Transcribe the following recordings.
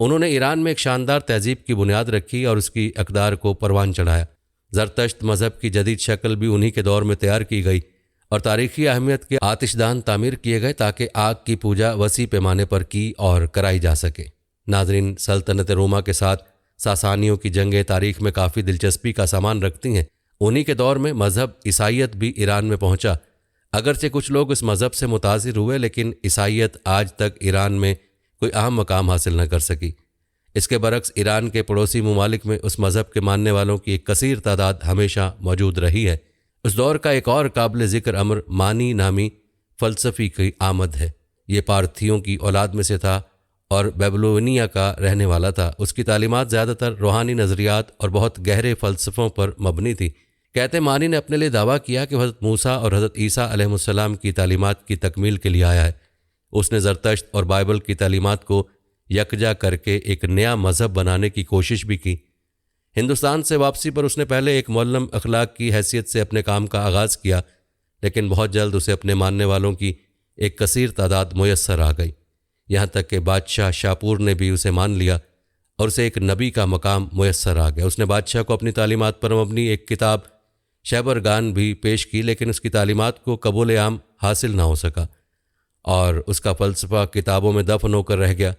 انہوں نے ایران میں ایک شاندار تہذیب کی بنیاد رکھی اور اس کی اقدار کو پروان چڑھایا۔ زرتشت مذہب کی جدید شکل بھی انہی کے دور میں تیار کی گئی اور تاریخی اہمیت کے آتش دان تعمیر کیے گئے تاکہ آگ کی پوجا وسیع پیمانے پر کی اور کرائی جا سکے۔ ناظرین، سلطنت روما کے ساتھ ساسانیوں کی جنگیں تاریخ میں کافی دلچسپی کا سامان رکھتی ہیں۔ انہی کے دور میں مذہب عیسائیت بھی ایران میں پہنچا۔ اگرچہ کچھ لوگ اس مذہب سے متاثر ہوئے، لیکن عیسائیت آج تک ایران میں کوئی اہم مقام حاصل نہ کر سکی۔ اس کے برعکس ایران کے پڑوسی ممالک میں اس مذہب کے ماننے والوں کی ایک کثیر تعداد ہمیشہ موجود رہی ہے۔ اس دور کا ایک اور قابل ذکر امر مانی نامی فلسفی کی آمد ہے۔ یہ پارتھیوں کی اولاد میں سے تھا اور بیبلونیا کا رہنے والا تھا۔ اس کی تعلیمات زیادہ تر روحانی نظریات اور بہت گہرے فلسفوں پر مبنی تھی۔ کہتے مانی نے اپنے لیے دعویٰ کیا کہ حضرت موسیٰ اور حضرت عیسیٰ علیہ السلام کی تعلیمات کی تکمیل کے لیے آیا ہے۔ اس نے زرتشت اور بائبل کی تعلیمات کو یکجا کر کے ایک نیا مذہب بنانے کی کوشش بھی کی۔ ہندوستان سے واپسی پر اس نے پہلے ایک معلم اخلاق کی حیثیت سے اپنے کام کا آغاز کیا، لیکن بہت جلد اسے اپنے ماننے والوں کی ایک کثیر تعداد میسر آ گئی، یہاں تک کہ بادشاہ شاپور نے بھی اسے مان لیا اور اسے ایک نبی کا مقام میسر آ گیا۔ اس نے بادشاہ کو اپنی تعلیمات پر مبنی ایک کتاب شیبرگان بھی پیش کی، لیکن اس کی تعلیمات کو قبول عام حاصل نہ ہو سکا اور اس کا فلسفہ کتابوں میں دفن ہو کر رہ گیا۔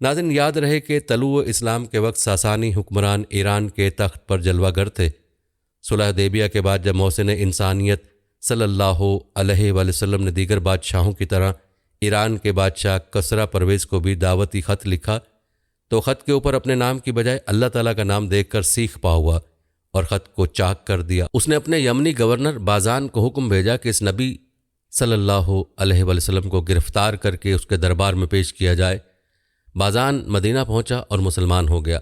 ناظرین، یاد رہے کہ طلوع اسلام کے وقت ساسانی حکمران ایران کے تخت پر جلوہ گر تھے۔ صلح حدیبیہ کے بعد جب محسن انسانیت صلی اللہ علیہ وآلہ وسلم نے دیگر بادشاہوں کی طرح ایران کے بادشاہ کسریٰ پرویز کو بھی دعوتی خط لکھا تو خط کے اوپر اپنے نام کی بجائے اللہ تعالیٰ کا نام دیکھ کر سیخ پا ہوا اور خط کو چاک کر دیا۔ اس نے اپنے یمنی گورنر بازان کو حکم بھیجا کہ اس نبی صلی اللہ علیہ وآلہ وسلم کو گرفتار کر کے اس کے دربار میں پیش کیا جائے۔ بازان مدینہ پہنچا اور مسلمان ہو گیا۔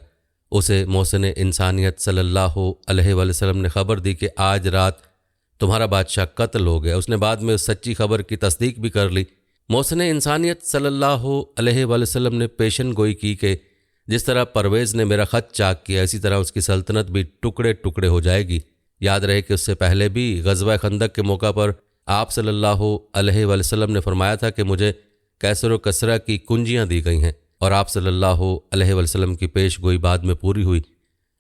اسے محسن انسانیت صلی اللہ علیہ وآلہ وسلم نے خبر دی کہ آج رات تمہارا بادشاہ قتل ہو گیا۔ اس نے بعد میں اس سچی خبر کی تصدیق بھی کر لی۔ محسن انسانیت صلی اللہ علیہ وآلہ وسلم نے پیشن گوئی کی کہ جس طرح پرویز نے میرا خط چاک کیا، اسی طرح اس کی سلطنت بھی ٹکڑے ٹکڑے ہو جائے گی۔ یاد رہے کہ اس سے پہلے بھی غزوہ خندق کے موقع پر آپ صلی اللہ علیہ وآلہ وسلم نے فرمایا تھا کہ مجھے کیسر و کسریٰ کی کنجیاں دی گئی ہیں، اور آپ صلی اللہ علیہ وآلہ وسلم کی پیش گوئی بعد میں پوری ہوئی۔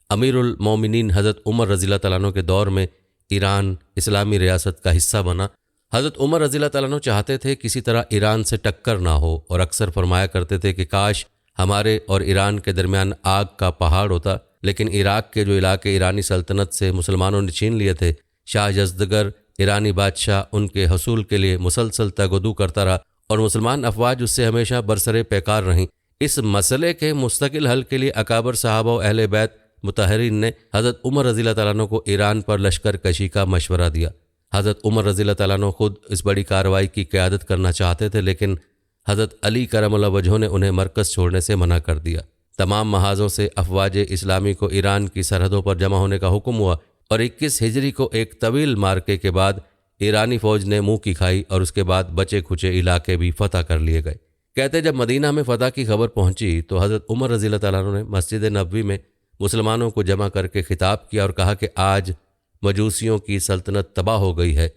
امیر المومنین حضرت عمر رضی اللہ تعالیٰ عنہ کے دور میں ایران اسلامی ریاست کا حصہ بنا۔ حضرت عمر رضی اللہ تعالیٰ عنہ چاہتے تھے کسی طرح ایران سے ٹکر نہ ہو، اور اکثر فرمایا کرتے تھے کہ کاش ہمارے اور ایران کے درمیان آگ کا پہاڑ ہوتا، لیکن عراق کے جو علاقے ایرانی سلطنت سے مسلمانوں نے چھین لیے تھے، شاہ یزدگرد ایرانی بادشاہ ان کے حصول کے لیے مسلسل تگودو کرتا رہا اور مسلمان افواج اس سے ہمیشہ برسر پیکار رہیں۔ اس مسئلے کے مستقل حل کے لیے اکابر صحابہ و اہل بیت مطہرین نے حضرت عمر رضی اللہ تعالیٰ عنہ کو ایران پر لشکر کشی کا مشورہ دیا۔ حضرت عمر رضی اللہ تعالیٰ عنہ خود اس بڑی کارروائی کی قیادت کرنا چاہتے تھے، لیکن حضرت علی کرم اللہ وجہہ نے انہیں مرکز چھوڑنے سے منع کر دیا۔ تمام محاذوں سے افواج اسلامی کو ایران کی سرحدوں پر جمع ہونے کا حکم ہوا، اور 21 ہجری کو ایک طویل مارکے کے بعد ایرانی فوج نے منہ کی کھائی اور اس کے بعد بچے کھچے علاقے بھی فتح کر لیے گئے۔ کہتے جب مدینہ میں فتح کی خبر پہنچی تو حضرت عمر رضی اللہ تعالیٰ عنہ نے مسجد نبوی میں مسلمانوں کو جمع کر کے خطاب کیا اور کہا کہ آج مجوسیوں کی سلطنت تباہ ہو گئی ہے،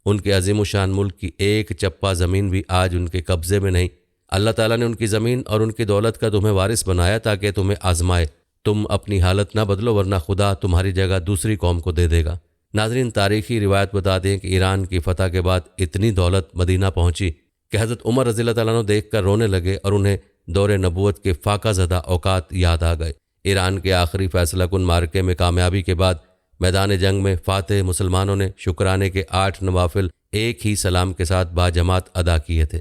ان کے عظیم الشان ملک کی ایک چپا زمین بھی آج ان کے قبضے میں نہیں۔ اللہ تعالیٰ نے ان کی زمین اور ان کی دولت کا تمہیں وارث بنایا تاکہ تمہیں آزمائے۔ تم اپنی حالت نہ بدلو ورنہ خدا تمہاری جگہ دوسری قوم کو دے دے گا۔ ناظرین، تاریخی روایت بتا دیں کہ ایران کی فتح کے بعد اتنی دولت مدینہ پہنچی کہ حضرت عمر رضی اللہ تعالیٰ عنہ دیکھ کر رونے لگے اور انہیں دور نبوت کے فاقہ زدہ اوقات یاد آ گئے۔ ایران کے آخری فیصلہ کن مارکے میں کامیابی کے بعد میدان جنگ میں فاتح مسلمانوں نے شکرانے کے 8 نوافل ایک ہی سلام کے ساتھ باجماعت ادا کیے تھے۔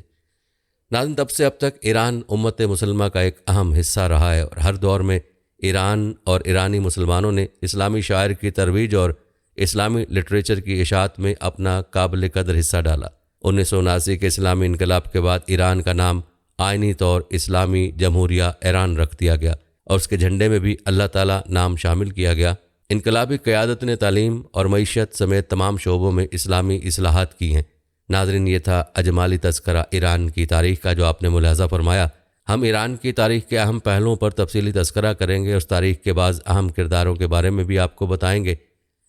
ناظرین، تب سے اب تک ایران امت مسلمہ کا ایک اہم حصہ رہا ہے، اور ہر دور میں ایران اور ایرانی مسلمانوں نے اسلامی شاعر کی ترویج اور اسلامی لٹریچر کی اشاعت میں اپنا قابل قدر حصہ ڈالا۔ 1979 کے اسلامی انقلاب کے بعد ایران کا نام آئینی طور اسلامی جمہوریہ ایران رکھ دیا گیا اور اس کے جھنڈے میں بھی اللہ تعالیٰ نام شامل کیا گیا۔ انقلابی قیادت نے تعلیم اور معیشت سمیت تمام شعبوں میں اسلامی اصلاحات کی ہیں۔ ناظرین، یہ تھا اجمالی تذکرہ ایران کی تاریخ کا جو آپ نے ملاحظہ فرمایا۔ ہم ایران کی تاریخ کے اہم پہلوؤں پر تفصیلی تذکرہ کریں گے، اس تاریخ کے بعض اہم کرداروں کے بارے میں بھی آپ کو بتائیں گے،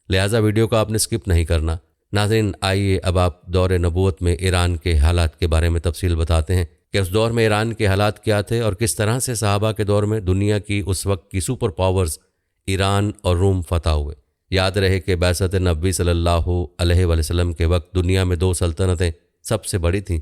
لہٰذا ویڈیو کو آپ نے سکپ نہیں کرنا۔ ناظرین، آئیے اب آپ دور نبوت میں ایران کے حالات کے بارے میں تفصیل بتاتے ہیں۔ کہ اس دور میں ایران کے حالات کیا تھے اور کس طرح سے صحابہ کے دور میں دنیا کی اس وقت کی سپر پاورز ایران اور روم فتح ہوئے۔ یاد رہے کہ بعثت نبوی صلی اللہ علیہ وسلم کے وقت دنیا میں 2 سلطنتیں سب سے بڑی تھیں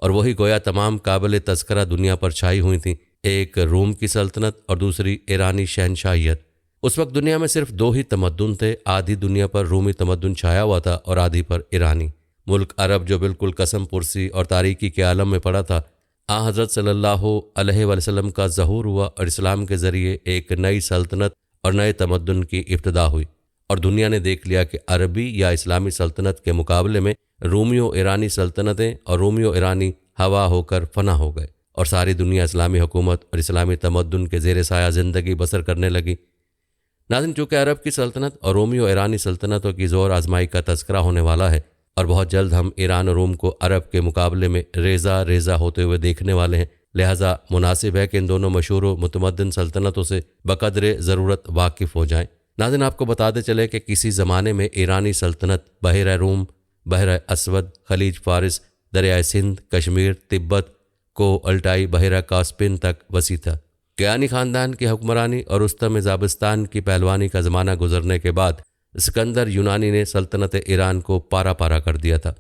اور وہی گویا تمام قابل تذکرہ دنیا پر چھائی ہوئی تھیں، ایک روم کی سلطنت اور دوسری ایرانی شہنشاہیت۔ اس وقت دنیا میں صرف 2 ہی تمدن تھے، آدھی دنیا پر رومی تمدن چھایا ہوا تھا اور آدھی پر ایرانی۔ ملک عرب جو بالکل قسم پرسی اور تاریکی کے عالم میں پڑا تھا، حضرت صلی اللہ علیہ وسلم کا ظہور ہوا اور اسلام کے ذریعے ایک نئی سلطنت اور نئے تمدن کی ابتدا ہوئی، اور دنیا نے دیکھ لیا کہ عربی یا اسلامی سلطنت کے مقابلے میں رومیو ایرانی سلطنتیں اور رومیو ایرانی ہوا ہو کر فنا ہو گئے، اور ساری دنیا اسلامی حکومت اور اسلامی تمدن کے زیر سایہ زندگی بسر کرنے لگی۔ ناظرین، چونکہ عرب کی سلطنت اور رومیو ایرانی سلطنتوں کی زور آزمائی کا تذکرہ ہونے والا ہے، اور بہت جلد ہم ایران اور روم کو عرب کے مقابلے میں ریزہ ہوتے ہوئے دیکھنے والے ہیں، لہٰذا مناسب ہے کہ ان دونوں مشہور و متمدن سلطنتوں سے بقدر ضرورت واقف ہو جائیں۔ ناظرین، آپ کو بتاتے چلے کہ کسی زمانے میں ایرانی سلطنت بحیرہ روم، بحیرہ اسود، خلیج فارس، دریائے سندھ، کشمیر، تبت کو الٹائی بحیرہ کاسپین تک وسیع تھا۔ کیانی خاندان کی حکمرانی اور رستم زابستان کی پہلوانی کا زمانہ گزرنے کے بعد اسکندر یونانی نے سلطنت ایران کو پارا پارا کر دیا تھا،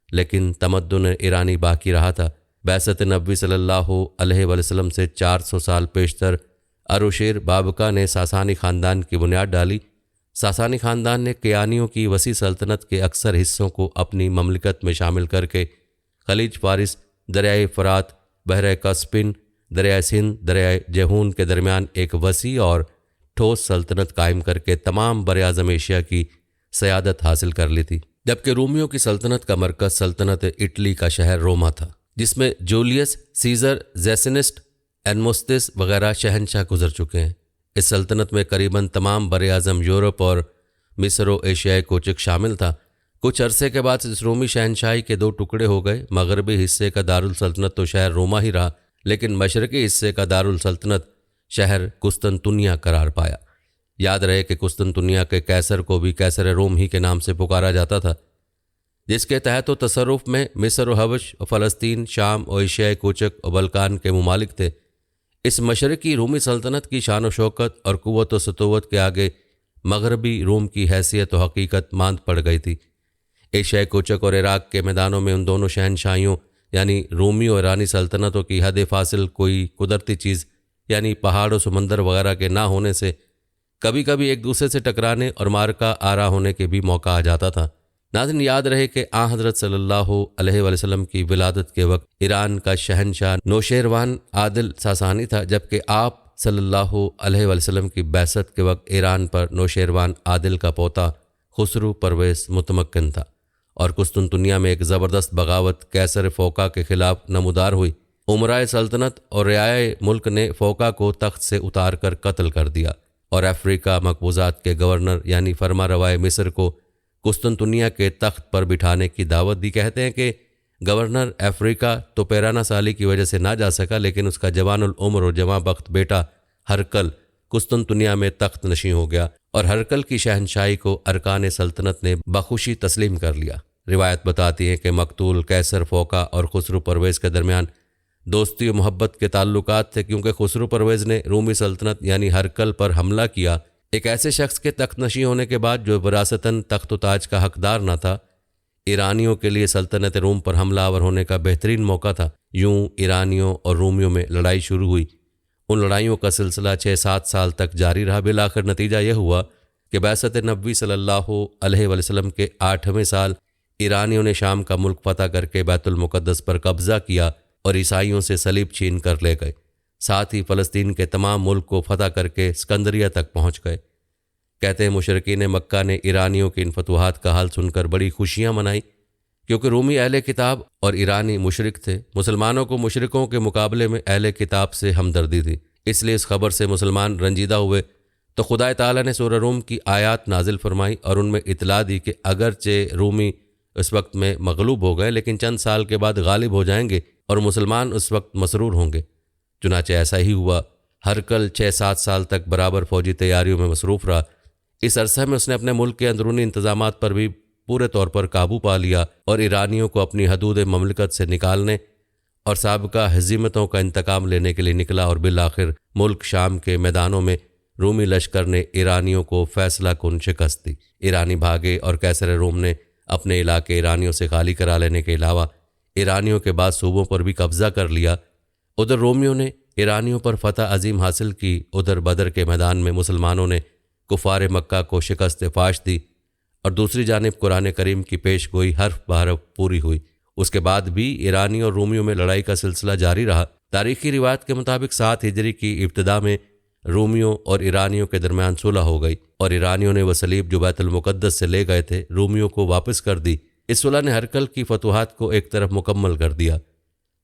لیکن تمدن ایرانی باقی رہا تھا۔ بعثت نبوی صلی اللہ علیہ وسلم سے 400 سال پیشتر اروشیر بابکا نے ساسانی خاندان کی بنیاد ڈالی۔ ساسانی خاندان نے کیانیوں کی وسیع سلطنت کے اکثر حصوں کو اپنی مملکت میں شامل کر کے خلیج فارس، دریائے فرات، بحیرہ کاسپین، دریائے سندھ، دریائے جہون کے درمیان ایک وسیع اور ٹھوس سلطنت قائم کر کے تمام براعظم ایشیا کی سیادت حاصل کر لی تھی، جبکہ رومیوں کی سلطنت کا مرکز سلطنت اٹلی کا شہر روما تھا، جس میں جولیس سیزر، زیسنسٹ، اینموستس وغیرہ شہنشاہ گزر چکے ہیں۔ اس سلطنت میں قریباً تمام براعظم یورپ اور مصر و ایشیائی کوچک شامل تھا۔ کچھ عرصے کے بعد اس رومی شہنشاہی کے 2 ٹکڑے ہو گئے۔ مغربی حصے کا دارالسلطنت تو شہر روما ہی رہا، لیکن مشرقی حصے کا دارالسلطنت شہر قسطنطنیہ قرار پایا۔ یاد رہے کہ قسطنطنیہ کے قیصر کو بھی قیصر روم ہی کے نام سے پکارا جاتا تھا، جس کے تحت و تصرف میں مصر و حبش اور فلسطین، شام اور ایشیائی کوچک اور بلکان کے ممالک تھے۔ اس مشرقی رومی سلطنت کی شان و شوکت اور قوت و سطوت کے آگے مغربی روم کی حیثیت و حقیقت ماند پڑ گئی تھی۔ ایشیائی کوچک اور عراق کے میدانوں میں ان دونوں شہنشاہیوں یعنی رومی اور ایرانی سلطنتوں کی حد فاصل کوئی قدرتی چیز یعنی پہاڑ و سمندر وغیرہ کے نہ ہونے سے کبھی کبھی ایک دوسرے سے ٹکرانے اور مارکا آرا ہونے کے بھی موقع آ جاتا تھا۔ ناظرین، یاد رہے کہ حضرت صلی اللہ علیہ وسلم کی ولادت کے وقت ایران کا شہنشاہ نوشیروان عادل ساسانی تھا، جبکہ آپ صلی اللہ علیہ وسلم کی بعثت کے وقت ایران پر نوشیروان عادل کا پوتا خسرو پرویز متمکن تھا، اور قسطنطنیہ میں ایک زبردست بغاوت قیصر فوقا کے خلاف نمودار ہوئی۔ امرائے سلطنت اور رعائے ملک نے فوقا کو تخت سے اتار کر قتل کر دیا، اور افریقہ مقبوضات کے گورنر یعنی فرما روائے مصر کو قسطنطنیہ کے تخت پر بٹھانے کی دعوت دی۔ کہتے ہیں کہ گورنر افریقہ تو پیرانہ سالی کی وجہ سے نہ جا سکا، لیکن اس کا جوان العمر اور جواں بخت بیٹا ہرقل قسطنطنیہ میں تخت نشین ہو گیا، اور ہرقل کی شہنشاہی کو ارکان سلطنت نے بخوشی تسلیم کر لیا۔ روایت بتاتی ہے کہ مقتول قیصر فوقا اور خسرو پرویز کے درمیان دوستی و محبت کے تعلقات تھے، کیونکہ خسرو پرویز نے رومی سلطنت یعنی ہرقل پر حملہ کیا، ایک ایسے شخص کے تخت نشین ہونے کے بعد جو وراثتاً تخت و تاج کا حقدار نہ تھا۔ ایرانیوں کے لیے سلطنت روم پر حملہ آور ہونے کا بہترین موقع تھا۔ یوں ایرانیوں اور رومیوں میں لڑائی شروع ہوئی۔ ان لڑائیوں کا سلسلہ 6-7 سال تک جاری رہا۔ بالآخر نتیجہ یہ ہوا کہ بعثت نبوی صلی اللہ علیہ وسلم کے 8ویں سال ایرانیوں نے شام کا ملک فتح کر کے بیت المقدس پر قبضہ کیا اور عیسائیوں سے صلیب چھین کر لے گئے۔ ساتھ ہی فلسطین کے تمام ملک کو فتح کر کے اسکندریہ تک پہنچ گئے۔ کہتے ہیں مشرکین مکہ نے ایرانیوں کی ان فتوحات کا حال سن کر بڑی خوشیاں منائی، کیونکہ رومی اہل کتاب اور ایرانی مشرک تھے۔ مسلمانوں کو مشرکوں کے مقابلے میں اہل کتاب سے ہمدردی تھی، اس لیے اس خبر سے مسلمان رنجیدہ ہوئے تو خدا تعالیٰ نے سورہ روم کی آیات نازل فرمائی اور ان میں اطلاع دی کہ اگرچہ رومی اس وقت میں مغلوب ہو گئے، لیکن چند سال کے بعد غالب ہو جائیں گے اور مسلمان اس وقت مسرور ہوں گے۔ چنانچہ ایسا ہی ہوا۔ ہرقل 6-7 سال تک برابر فوجی تیاریوں میں مصروف رہا۔ اس عرصے میں اس نے اپنے ملک کے اندرونی انتظامات پر بھی پورے طور پر قابو پا لیا اور ایرانیوں کو اپنی حدود مملکت سے نکالنے اور سابقہ ہزیمتوں کا انتقام لینے کے لیے نکلا، اور بالآخر ملک شام کے میدانوں میں رومی لشکر نے ایرانیوں کو فیصلہ کن شکست دی۔ ایرانی بھاگے اور قیصر روم نے اپنے علاقے ایرانیوں سے خالی کرا لینے کے علاوہ ایرانیوں کے بعد صوبوں پر بھی قبضہ کر لیا۔ ادھر رومیوں نے ایرانیوں پر فتح عظیم حاصل کی، ادھر بدر کے میدان میں مسلمانوں نے کفار مکہ کو شکست فاش دی، اور دوسری جانب قرآن کریم کی پیش گوئی حرف بحرف پوری ہوئی۔ اس کے بعد بھی ایرانیوں اور رومیوں میں لڑائی کا سلسلہ جاری رہا۔ تاریخی روایت کے مطابق 7 ہجری کی ابتدا میں رومیوں اور ایرانیوں کے درمیان صلح ہو گئی، اور ایرانیوں نے وہ صلیب جو بیت المقدس سے لے گئے تھے رومیوں کو واپس کر دی۔ اس صلح نے ہرقل کی فتوحات کو ایک طرف مکمل کر دیا،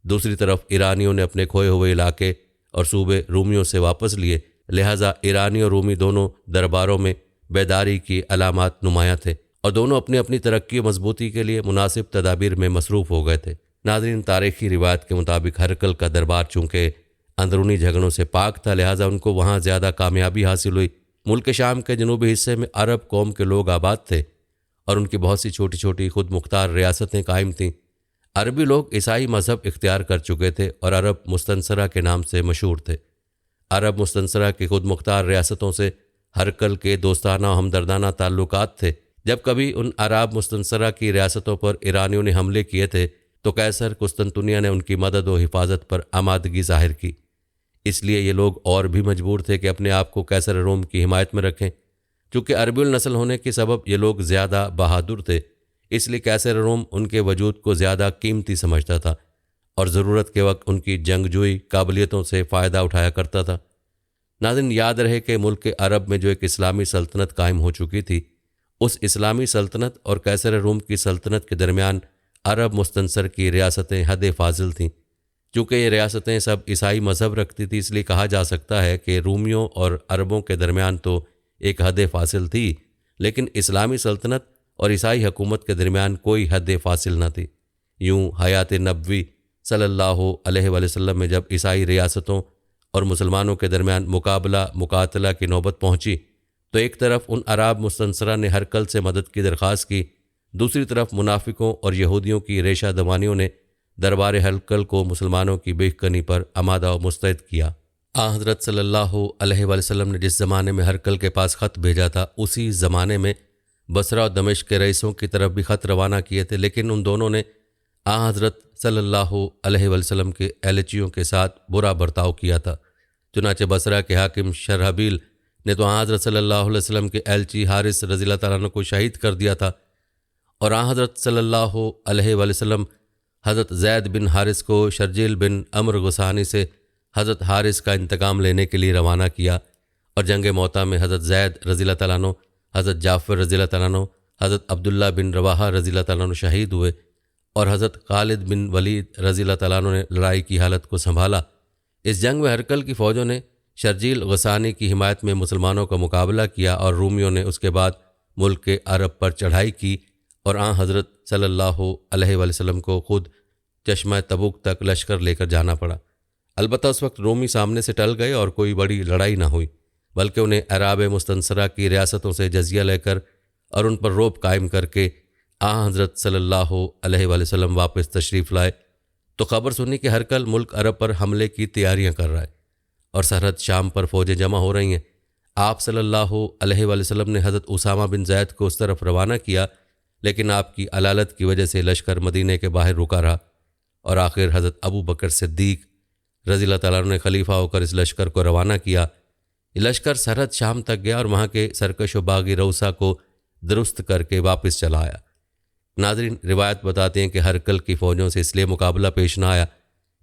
دوسری طرف ایرانیوں نے اپنے کھوئے ہوئے علاقے اور صوبے رومیوں سے واپس لیے، لہٰذا ایرانی اور رومی دونوں درباروں میں بیداری کی علامات نمایاں تھے، اور دونوں اپنی اپنی ترقی و مضبوطی کے لیے مناسب تدابیر میں مصروف ہو گئے تھے۔ ناظرین، تاریخی روایت کے مطابق ہرقل کا دربار چونکہ اندرونی جھگڑوں سے پاک تھا، لہٰذا ان کو وہاں زیادہ کامیابی حاصل ہوئی۔ ملک شام کے جنوبی حصے میں عرب قوم کے لوگ آباد تھے، اور ان کی بہت سی چھوٹی چھوٹی خود مختار ریاستیں قائم تھیں۔ عربی لوگ عیسائی مذہب اختیار کر چکے تھے اور عرب مستنصرہ کے نام سے مشہور تھے۔ عرب مستنصرہ کی خود مختار ریاستوں سے ہرقل کے دوستانہ و ہمدردانہ تعلقات تھے۔ جب کبھی ان عرب مستنصرہ کی ریاستوں پر ایرانیوں نے حملے کیے تھے تو قیصر قسطنطنیہ نے ان کی مدد و حفاظت پر آمادگی ظاہر کی۔ اس لیے یہ لوگ اور بھی مجبور تھے کہ اپنے آپ کو قیصر روم کی حمایت میں رکھیں۔ چونکہ عربی النسل ہونے کے سبب یہ لوگ زیادہ بہادر تھے، اس لیے قیصر روم ان کے وجود کو زیادہ قیمتی سمجھتا تھا اور ضرورت کے وقت ان کی جنگجوئی قابلیتوں سے فائدہ اٹھایا کرتا تھا۔ ناظرین، یاد رہے کہ ملک عرب میں جو ایک اسلامی سلطنت قائم ہو چکی تھی، اس اسلامی سلطنت اور قیصر روم کی سلطنت کے درمیان عرب مستنصر کی ریاستیں حد فاضل تھیں۔ چونکہ یہ ریاستیں سب عیسائی مذہب رکھتی تھی، اس لیے کہا جا سکتا ہے کہ رومیوں اور عربوں کے درمیان تو ایک حد فاصل تھی، لیکن اسلامی سلطنت اور عیسائی حکومت کے درمیان کوئی حد فاصل نہ تھی۔ یوں حیات نبوی صلی اللہ علیہ وآلہ وسلم میں جب عیسائی ریاستوں اور مسلمانوں کے درمیان مقاتلہ کی نوبت پہنچی تو ایک طرف ان عرب مستنصرہ نے ہرقل سے مدد کی درخواست کی، دوسری طرف منافقوں اور یہودیوں کی ریشہ دمانیوں نے دربار ہرقل کو مسلمانوں کی بیک کنی پر آمادہ و مستعد کیا۔ حضرت صلی اللہ علیہ وآلہ وسلم نے جس زمانے میں ہرقل کے پاس خط بھیجا تھا، اسی زمانے میں بصرہ اور دمشق کے رئیسوں کی طرف بھی خط روانہ کیے تھے، لیکن ان دونوں نے حضرت صلی اللہ علیہ وآلہ وسلم کے ایلچیوں کے ساتھ برا برتاؤ کیا تھا۔ چنانچہ بصرہ کے حاکم شرحبیل نے تو حضرت صلی اللہ علیہ وسلم کے ایلچی حارث رضی اللہ تعالیٰ عنہ کو شہید کر دیا تھا، اور حضرت صلی اللہ علیہ وآلہ وسلم حضرت زید بن حارث کو شرجیل بن عمرو غسانی سے حضرت حارث کا انتقام لینے کے لیے روانہ کیا، اور جنگ موطا میں حضرت زید رضی اللہ تعالیٰ عنہ، حضرت جعفر رضی اللہ تعالیٰ عنہ، حضرت عبداللہ بن رواحہ رضی اللہ تعالیٰ عنہ شہید ہوئے، اور حضرت خالد بن ولید رضی اللہ تعالیٰ عنہ نے لڑائی کی حالت کو سنبھالا۔ اس جنگ میں ہرقل کی فوجوں نے شرجیل غسانی کی حمایت میں مسلمانوں کا مقابلہ کیا، اور رومیوں نے اس کے بعد ملک کے عرب پر چڑھائی کی، اور حضرت صلی اللہ علیہ وآلہ وسلم کو خود چشمہ تبوک تک لشکر لے کر جانا پڑا۔ البتہ اس وقت رومی سامنے سے ٹل گئے اور کوئی بڑی لڑائی نہ ہوئی، بلکہ انہیں عرب مستنصرہ کی ریاستوں سے جزیہ لے کر اور ان پر روب قائم کر کے حضرت صلی اللہ علیہ وآلہ وسلم واپس تشریف لائے تو خبر سنی کہ ہرقل ملک عرب پر حملے کی تیاریاں کر رہا ہے اور سرحد شام پر فوجیں جمع ہو رہی ہیں۔ آپ صلی اللہ علیہ وآلہ وسلم نے حضرت اسامہ بن زید کو اس طرف روانہ کیا، لیکن آپ کی علالت کی وجہ سے لشکر مدینہ کے باہر رکا رہا، اور آخر حضرت ابو بکر صدیق رضی اللہ تعالیٰ عنہ نے خلیفہ ہو کر اس لشکر کو روانہ کیا۔ یہ لشکر سرحد شام تک گیا اور وہاں کے سرکش و باغی روسا کو درست کر کے واپس چلا آیا۔ ناظرین، روایت بتاتے ہیں کہ ہرقل کی فوجوں سے اس لیے مقابلہ پیش نہ آیا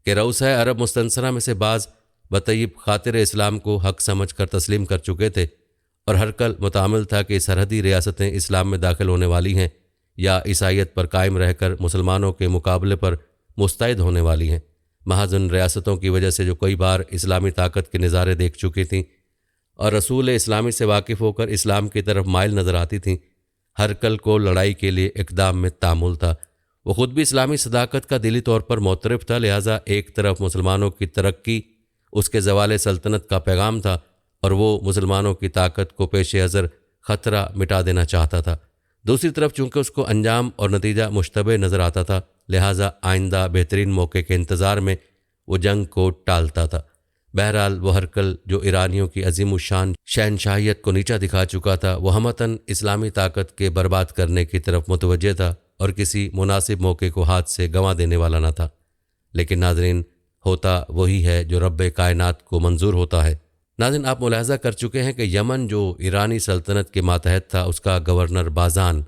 کہ روسا عرب مستنصرہ میں سے بعض بطیب خاطر اسلام کو حق سمجھ کر تسلیم کر چکے تھے، اور ہرقل متعامل تھا کہ سرحدی ریاستیں اسلام میں داخل ہونے والی ہیں یا عیسائیت پر قائم رہ کر مسلمانوں کے مقابلے پر مستعد ہونے والی ہیں۔ محض ان ریاستوں کی وجہ سے جو کئی بار اسلامی طاقت کے نظارے دیکھ چکی تھیں اور رسول اسلامی سے واقف ہو کر اسلام کی طرف مائل نظر آتی تھیں، ہرقل کو لڑائی کے لیے اقدام میں تعامل تھا۔ وہ خود بھی اسلامی صداقت کا دلی طور پر معترف تھا، لہٰذا ایک طرف مسلمانوں کی ترقی، اس کے زوال سلطنت کا پیغام تھا، اور وہ مسلمانوں کی طاقت کو پیش نظر خطرہ مٹا دینا چاہتا تھا۔ دوسری طرف چونکہ اس کو انجام اور نتیجہ مشتبہ نظر آتا تھا، لہٰذا آئندہ بہترین موقع کے انتظار میں وہ جنگ کو ٹالتا تھا۔ بہرحال وہ ہرقل جو ایرانیوں کی عظیم الشان شہنشاہیت کو نیچا دکھا چکا تھا، وہ ہمتاً اسلامی طاقت کے برباد کرنے کی طرف متوجہ تھا اور کسی مناسب موقع کو ہاتھ سے گنوا دینے والا نہ تھا۔ لیکن ناظرین، ہوتا وہی ہے جو رب کائنات کو منظور ہوتا ہے۔ ناظرین، آپ ملاحظہ کر چکے ہیں کہ یمن جو ایرانی سلطنت کے ماتحت تھا، اس کا گورنر بازان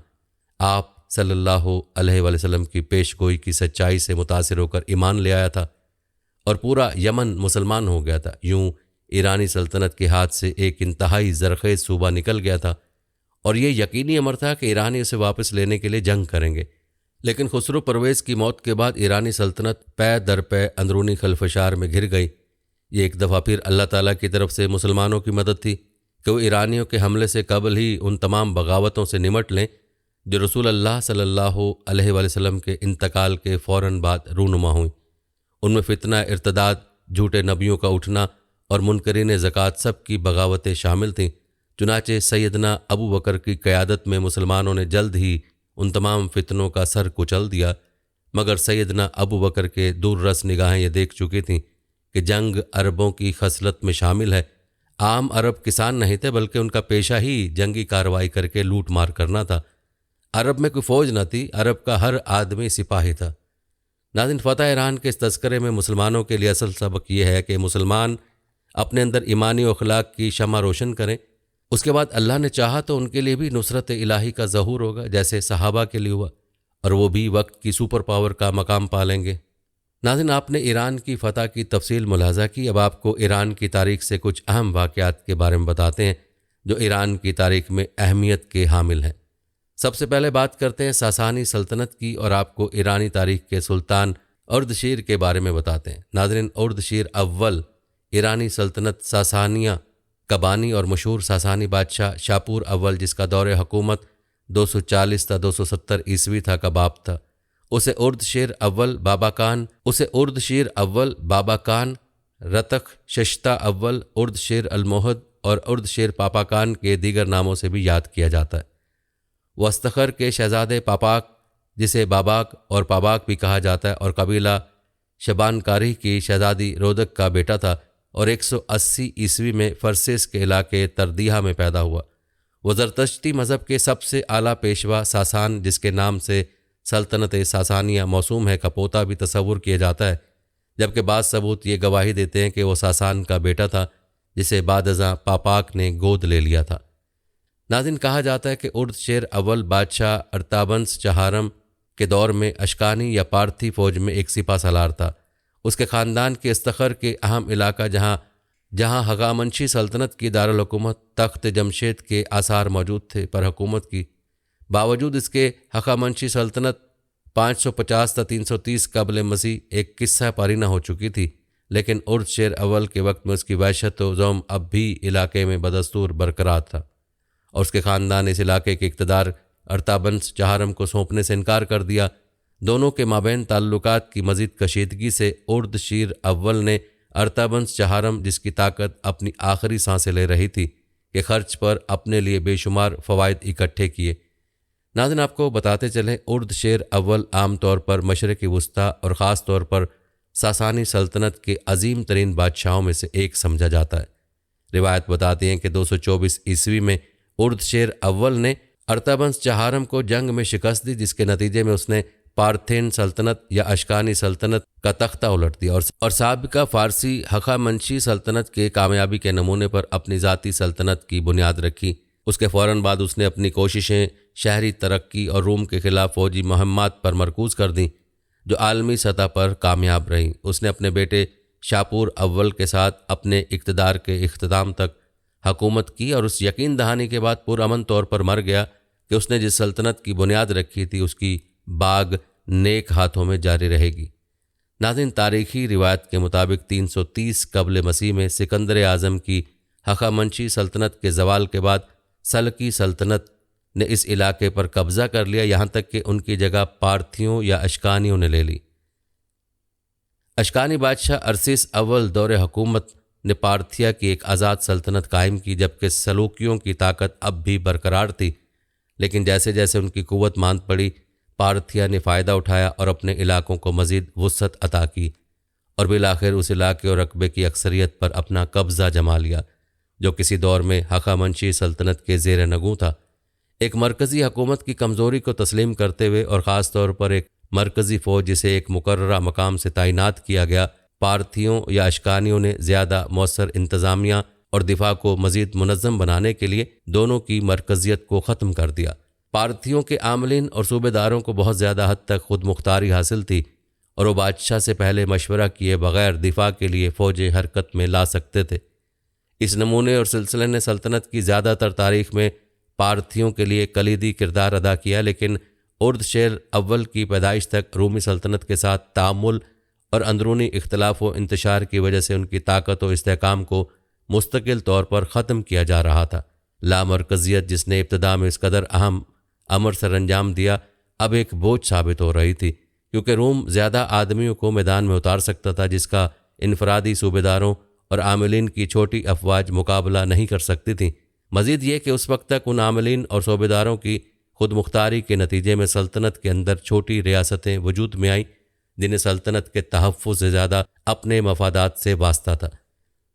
آپ صلی اللہ علیہ وآلہ وسلم کی پیش گوئی کی سچائی سے متاثر ہو کر ایمان لے آیا تھا اور پورا یمن مسلمان ہو گیا تھا۔ یوں ایرانی سلطنت کے ہاتھ سے ایک انتہائی زرخیز صوبہ نکل گیا تھا اور یہ یقینی امر تھا کہ ایرانی اسے واپس لینے کے لیے جنگ کریں گے۔ لیکن خسرو پرویز کی موت کے بعد ایرانی سلطنت پے در پے اندرونی خلفشار میں گھر گئی۔ یہ ایک دفعہ پھر اللہ تعالیٰ کی طرف سے مسلمانوں کی مدد تھی کہ وہ ایرانیوں کے حملے سے قبل ہی ان تمام بغاوتوں سے نمٹ لیں جو رسول اللہ صلی اللہ علیہ وآلہ وسلم کے انتقال کے فوراً بعد رونما ہوئیں۔ ان میں فتنہ ارتداد، جھوٹے نبیوں کا اٹھنا اور منکرین زکوٰۃ سب کی بغاوتیں شامل تھیں۔ چنانچہ سیدنا ابو بکر کی قیادت میں مسلمانوں نے جلد ہی ان تمام فتنوں کا سر کچل دیا، مگر سیدنا ابو بکر کے دور رس نگاہیں یہ دیکھ چکی تھیں کہ جنگ عربوں کی خصلت میں شامل ہے۔ عام عرب کسان نہیں تھے، بلکہ ان کا پیشہ ہی جنگی کارروائی کر کے لوٹ مار کرنا تھا۔ عرب میں کوئی فوج نہ تھی، عرب کا ہر آدمی سپاہی تھا۔ ناظرین، فتح ایران کے اس تذکرے میں مسلمانوں کے لیے اصل سبق یہ ہے کہ مسلمان اپنے اندر ایمانی و اخلاق کی شمع روشن کریں، اس کے بعد اللہ نے چاہا تو ان کے لیے بھی نصرت الہی کا ظہور ہوگا، جیسے صحابہ کے لیے ہوا، اور وہ بھی وقت کی سپر پاور کا مقام پالیں گے۔ ناظرین، آپ نے ایران کی فتح کی تفصیل ملاحظہ کی، اب آپ کو ایران کی تاریخ سے کچھ اہم واقعات کے بارے میں بتاتے ہیں جو ایران کی تاریخ میں اہمیت کے حامل ہیں۔ سب سے پہلے بات کرتے ہیں ساسانی سلطنت کی اور آپ کو ایرانی تاریخ کے سلطان اردشیر کے بارے میں بتاتے ہیں۔ ناظرین، اردشیر اول ایرانی سلطنت ساسانیہ کا بانی اور مشہور ساسانی بادشاہ شاپور اول، جس کا دور حکومت 240 تا 270 عیسوی تھا، کا باپ تھا۔ اسے اردشیر اول بابا کان، رتخ ششتا اول، اردشیر المہد اور اردشیر پاپاکان کے دیگر ناموں سے بھی یاد کیا جاتا ہے۔ وہ استخر کے شہزادے پاپاک، جسے باباک اور پاباک بھی کہا جاتا ہے، اور قبیلہ شبانکاری کی شہزادی رودک کا بیٹا تھا اور 180 عیسوی میں فرسیس کے علاقے تردیہ میں پیدا ہوا۔ وہ زرتشتی مذہب کے سب سے اعلیٰ پیشوا ساسان، جس کے نام سے سلطنت ساسانیہ موسوم ہے، کا پوتا بھی تصور کیا جاتا ہے، جبکہ بعض ثبوت یہ گواہی دیتے ہیں کہ وہ ساسان کا بیٹا تھا جسے بعد ازاں پاپاک نے گود لے لیا تھا۔ ناظرین، کہا جاتا ہے کہ اردشیر اول بادشاہ ارتابنس چہارم کے دور میں اشکانی یا پارتھی فوج میں ایک سپہ سالار تھا۔ اس کے خاندان کے استخر کے اہم علاقہ جہاں ہخامنشی سلطنت کی دارالحکومت تخت جمشید کے آثار موجود تھے، پر حکومت کی باوجود اس کے ہخامنشی سلطنت 550 تا 330 قبل مسیح ایک قصہ پارینہ ہو چکی تھی، لیکن اردشیر اول کے وقت میں اس کی وحشت و ظلم اب بھی علاقے میں بدستور برقرار تھا، اور اس کے خاندان نے اس علاقے کے اقتدار ارتابنس چہارم کو سونپنے سے انکار کر دیا۔ دونوں کے مابین تعلقات کی مزید کشیدگی سے اردشیر اول نے ارتابنس چہارم، جس کی طاقت اپنی آخری سانسیں لے رہی تھی، کے خرچ پر اپنے لیے بے شمار فوائد اکٹھے کیے۔ ناظرین، آپ کو بتاتے چلیں، اردشیر اول عام طور پر مشرق وسطیٰ اور خاص طور پر ساسانی سلطنت کے عظیم ترین بادشاہوں میں سے ایک سمجھا جاتا ہے۔ روایت بتاتی ہیں کہ 224 عیسوی میں اردشیر اول نے ارتابنس چہارم کو جنگ میں شکست دی، جس کے نتیجے میں اس نے پارتھین سلطنت یا اشکانی سلطنت کا تختہ الٹ دیا اور سابقہ فارسی ہخامنشی سلطنت کے کامیابی کے نمونے پر اپنی ذاتی سلطنت کی بنیاد رکھی۔ اس کے فوراً بعد اس نے اپنی کوششیں شہری ترقی اور روم کے خلاف فوجی مہمات پر مرکوز کر دیں، جو عالمی سطح پر کامیاب رہیں۔ اس نے اپنے بیٹے شاپور اول کے ساتھ اپنے اقتدار کے اختتام تک حکومت کی اور اس یقین دہانی کے بعد پرامن طور پر مر گیا کہ اس نے جس سلطنت کی بنیاد رکھی تھی، اس کی باغ نیک ہاتھوں میں جاری رہے گی۔ ناظرین، تاریخی روایت کے مطابق 330 قبل مسیح میں سکندر اعظم کی ہخامنشی سلطنت کے زوال کے بعد سلکی سلطنت نے اس علاقے پر قبضہ کر لیا، یہاں تک کہ ان کی جگہ پارتھیوں یا اشکانیوں نے لے لی۔ اشکانی بادشاہ ارسیس اول دور حکومت نے پارتھیا کی ایک آزاد سلطنت قائم کی، جبکہ سلوکیوں کی طاقت اب بھی برقرار تھی، لیکن جیسے جیسے ان کی قوت ماند پڑی، پارتھیا نے فائدہ اٹھایا اور اپنے علاقوں کو مزید وسعت عطا کی اور بالآخر اس علاقے اور رقبے کی اکثریت پر اپنا قبضہ جما لیا، جو کسی دور میں ہخامنشی سلطنت کے زیر نگوں تھا۔ ایک مرکزی حکومت کی کمزوری کو تسلیم کرتے ہوئے اور خاص طور پر ایک مرکزی فوج جسے ایک مقررہ مقام سے تعینات کیا گیا، پارتھیوں یا اشکانیوں نے زیادہ مؤثر انتظامیہ اور دفاع کو مزید منظم بنانے کے لیے دونوں کی مرکزیت کو ختم کر دیا۔ پارتھیوں کے عاملین اور صوبے داروں کو بہت زیادہ حد تک خود مختاری حاصل تھی اور وہ بادشاہ سے پہلے مشورہ کیے بغیر دفاع کے لیے فوجیں حرکت میں لا سکتے تھے۔ اس نمونے اور سلسلے نے سلطنت کی زیادہ تر تاریخ میں پارتھیوں کے لیے کلیدی کردار ادا کیا، لیکن اردشیر اول کی پیدائش تک رومی سلطنت کے ساتھ تعامل اور اندرونی اختلاف و انتشار کی وجہ سے ان کی طاقت و استحکام کو مستقل طور پر ختم کیا جا رہا تھا۔ لامرکزیت جس نے ابتدا میں اس قدر اہم امر سر انجام دیا، اب ایک بوجھ ثابت ہو رہی تھی، کیونکہ روم زیادہ آدمیوں کو میدان میں اتار سکتا تھا جس کا انفرادی صوبے داروں اور عاملین کی چھوٹی افواج مقابلہ نہیں کر سکتی تھیں۔ مزید یہ کہ اس وقت تک ان عاملین اور صوبے داروں کی خود مختاری کے نتیجے میں سلطنت کے اندر چھوٹی ریاستیں وجود میں آئیں جنہیں سلطنت کے تحفظ سے زیادہ اپنے مفادات سے واسطہ تھا۔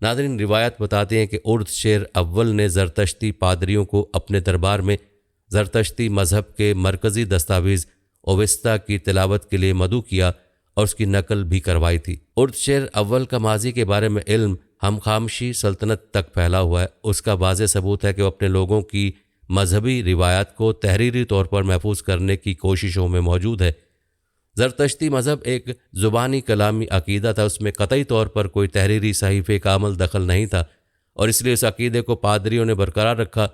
ناظرین، روایت بتاتے ہیں کہ اردشیر اول نے زرتشتی پادریوں کو اپنے دربار میں زرتشتی مذہب کے مرکزی دستاویز اویستا کی تلاوت کے لیے مدعو کیا اور اس کی نقل بھی کروائی تھی۔ اردشیر اول کا ماضی کے بارے میں علم ہخامنشی سلطنت تک پھیلا ہوا ہے۔ اس کا واضح ثبوت ہے کہ وہ اپنے لوگوں کی مذہبی روایات کو تحریری طور پر محفوظ کرنے کی کوششوں میں موجود ہے۔ زرتشتی مذہب ایک زبانی کلامی عقیدہ تھا، اس میں قطعی طور پر کوئی تحریری صحیفے کا عمل دخل نہیں تھا، اور اس لیے اس عقیدے کو پادریوں نے برقرار رکھا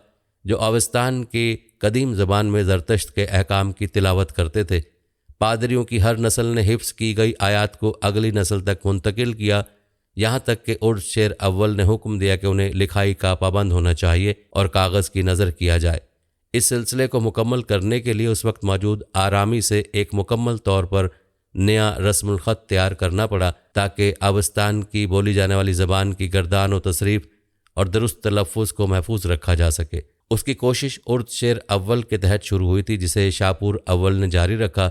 جو اوستان کی قدیم زبان میں زرتشت کے احکام کی تلاوت کرتے تھے۔ پادریوں کی ہر نسل نے حفظ کی گئی آیات کو اگلی نسل تک منتقل کیا، یہاں تک کہ اردشیر اول نے حکم دیا کہ انہیں لکھائی کا پابند ہونا چاہیے اور کاغذ کی نظر کیا جائے۔ اس سلسلے کو مکمل کرنے کے لیے اس وقت موجود آرامی سے ایک مکمل طور پر نیا رسم الخط تیار کرنا پڑا تاکہ اوستان کی بولی جانے والی زبان کی گردان و تصریف اور درست تلفظ کو محفوظ رکھا جا سکے۔ اس کی کوشش اردشیر اول کے تحت شروع ہوئی تھی جسے شاپور اول نے جاری رکھا،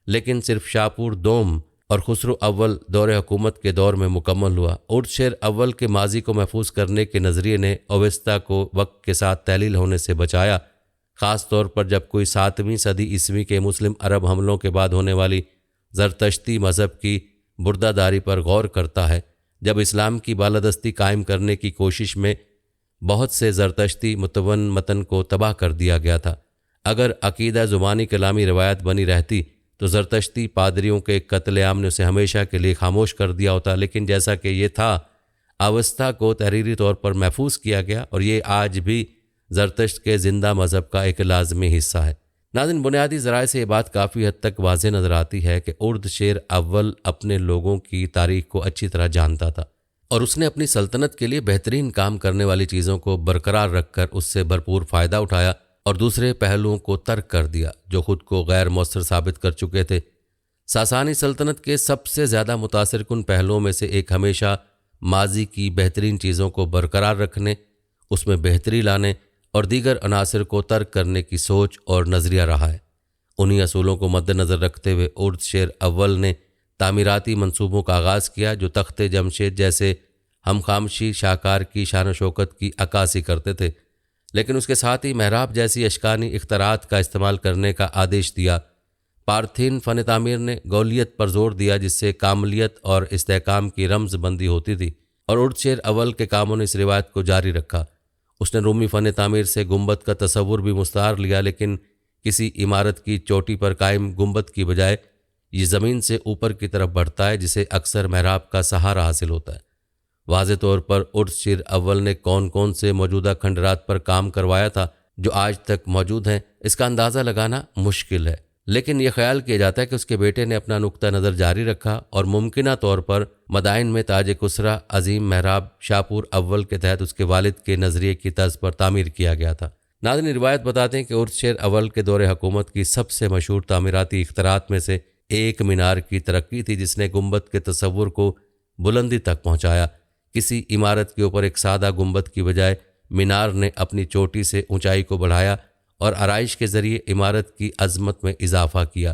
لیکن صرف شاپور دوم اور خسرو اول دور حکومت کے دور میں مکمل ہوا۔ اردشیر اول کے ماضی کو محفوظ کرنے کے نظریے نے اویستا کو وقت کے ساتھ تحلیل ہونے سے بچایا، خاص طور پر جب کوئی 7ویں صدی عیسوی کے مسلم عرب حملوں کے بعد ہونے والی زرتشتی مذہب کی بردہ داری پر غور کرتا ہے۔ جب اسلام کی بالادستی قائم کرنے کی کوشش میں بہت سے زرتشتی متون متن کو تباہ کر دیا گیا تھا۔ اگر عقیدہ زبانی کلامی روایت بنی رہتی تو زرتشتی پادریوں کے قتل عام نے اسے ہمیشہ کے لیے خاموش کر دیا ہوتا، لیکن جیسا کہ یہ تھا، اوستا کو تحریری طور پر محفوظ کیا گیا اور یہ آج بھی زرتشت کے زندہ مذہب کا ایک لازمی حصہ ہے۔ ناظرین، بنیادی ذرائع سے یہ بات کافی حد تک واضح نظر آتی ہے کہ اردشیر اول اپنے لوگوں کی تاریخ کو اچھی طرح جانتا تھا اور اس نے اپنی سلطنت کے لیے بہترین کام کرنے والی چیزوں کو برقرار رکھ کر اس سے بھرپور فائدہ اٹھایا اور دوسرے پہلوؤں کو ترک کر دیا جو خود کو غیر مؤثر ثابت کر چکے تھے۔ ساسانی سلطنت کے سب سے زیادہ متاثر کن پہلوؤں میں سے ایک ہمیشہ ماضی کی بہترین چیزوں کو برقرار رکھنے، اس میں بہتری لانے اور دیگر عناصر کو ترک کرنے کی سوچ اور نظریہ رہا ہے۔ انہی اصولوں کو مد نظر رکھتے ہوئے اردشیر اول نے تعمیراتی منصوبوں کا آغاز کیا جو تخت جمشید جیسے ہخامنشی شاہکار کی شان و شوکت کی عکاسی کرتے تھے، لیکن اس کے ساتھ ہی محراب جیسی اشکانی اختراعات کا استعمال کرنے کا آدیش دیا۔ پارتھین فن تعمیر نے گولیت پر زور دیا جس سے کاملیت اور استحکام کی رمز بندی ہوتی تھی، اور اردشیر اول کے کاموں نے اس روایت کو جاری رکھا۔ اس نے رومی فن تعمیر سے گنبد کا تصور بھی مستعار لیا، لیکن کسی عمارت کی چوٹی پر قائم گنبد کی بجائے یہ زمین سے اوپر کی طرف بڑھتا ہے جسے اکثر محراب کا سہارا حاصل ہوتا ہے۔ واضح طور پر اردشیر اول نے کون کون سے موجودہ کھنڈرات پر کام کروایا تھا جو آج تک موجود ہیں اس کا اندازہ لگانا مشکل ہے، لیکن یہ خیال کیا جاتا ہے کہ اس کے بیٹے نے اپنا نقطہ نظر جاری رکھا اور ممکنہ طور پر مدائن میں تاج کسریٰ عظیم محراب شاپور اول کے تحت اس کے والد کے نظریے کی طرز پر تعمیر کیا گیا تھا۔ ناظرین، روایت بتاتے ہیں کہ اردشیر اول کے دور حکومت کی سب سے مشہور تعمیراتی اختراعات میں سے ایک مینار کی ترقی تھی جس نے گنبد کے تصور کو بلندی تک پہنچایا۔ کسی عمارت کے اوپر ایک سادہ گنبد کی بجائے مینار نے اپنی چوٹی سے اونچائی کو بڑھایا اور آرائش کے ذریعے عمارت کی عظمت میں اضافہ کیا۔